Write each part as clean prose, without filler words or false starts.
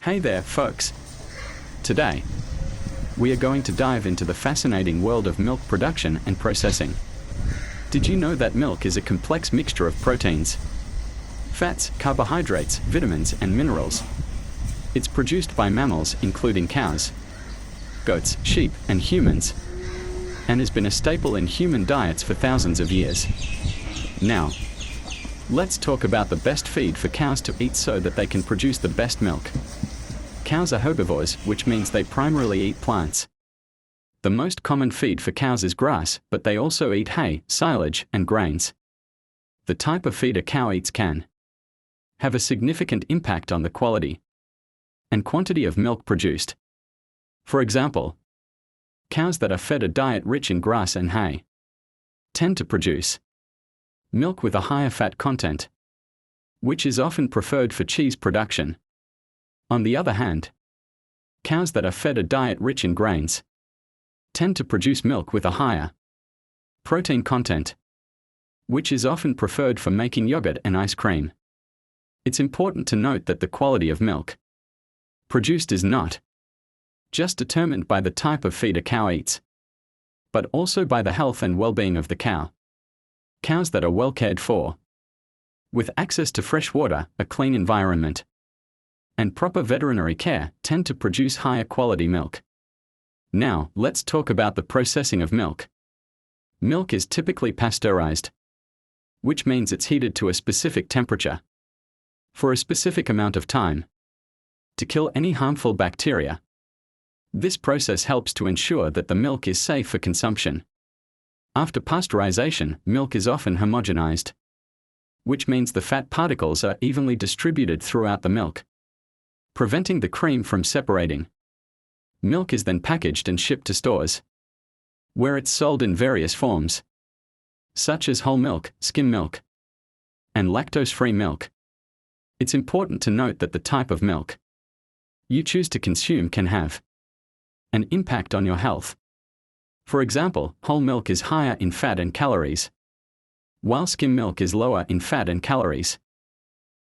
Hey there, folks. Today, we are going to dive into the fascinating world of milk production and processing. Did you know that milk is a complex mixture of proteins, fats, carbohydrates, vitamins, and minerals? It's produced by mammals, including cows, goats, sheep, and humans, and has been a staple in human diets for thousands of years. Now, let's talk about the best feed for cows to eat so that they can produce the best milk. Cows are herbivores, which means they primarily eat plants. The most common feed for cows is grass, but they also eat hay, silage, and grains. The type of feed a cow eats can have a significant impact on the quality and quantity of milk produced. For example, cows that are fed a diet rich in grass and hay tend to produce milk with a higher fat content, which is often preferred for cheese production. On the other hand, cows that are fed a diet rich in grains tend to produce milk with a higher protein content, which is often preferred for making yogurt and ice cream. It's important to note that the quality of milk produced is not just determined by the type of feed a cow eats, but also by the health and well-being of the cow. Cows that are well cared for, with access to fresh water, a clean environment, and proper veterinary care, tend to produce higher quality milk. Now, let's talk about the processing of milk. Milk is typically pasteurized, which means it's heated to a specific temperature for a specific amount of time to kill any harmful bacteria. This process helps to ensure that the milk is safe for consumption. After pasteurization, milk is often homogenized, which means the fat particles are evenly distributed throughout the milk, preventing the cream from separating. Milk is then packaged and shipped to stores, where it's sold in various forms, such as whole milk, skim milk, and lactose-free milk. It's important to note that the type of milk you choose to consume can have an impact on your health. For example, whole milk is higher in fat and calories, while skim milk is lower in fat and calories.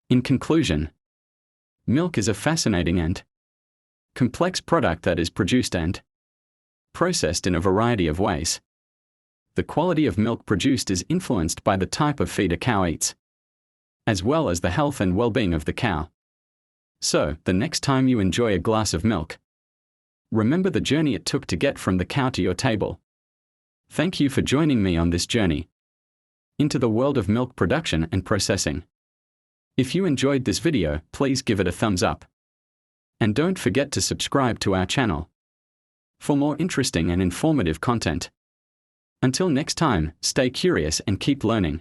In conclusion, milk is a fascinating and complex product that is produced and processed in a variety of ways. The quality of milk produced is influenced by the type of feed a cow eats, as well as the health and well-being of the cow. So, the next time you enjoy a glass of milk, remember the journey it took to get from the cow to your table. Thank you for joining me on this journey into the world of milk production and processing. If you enjoyed this video, please give it a thumbs up. And don't forget to subscribe to our channel for more interesting and informative content. Until next time, stay curious and keep learning.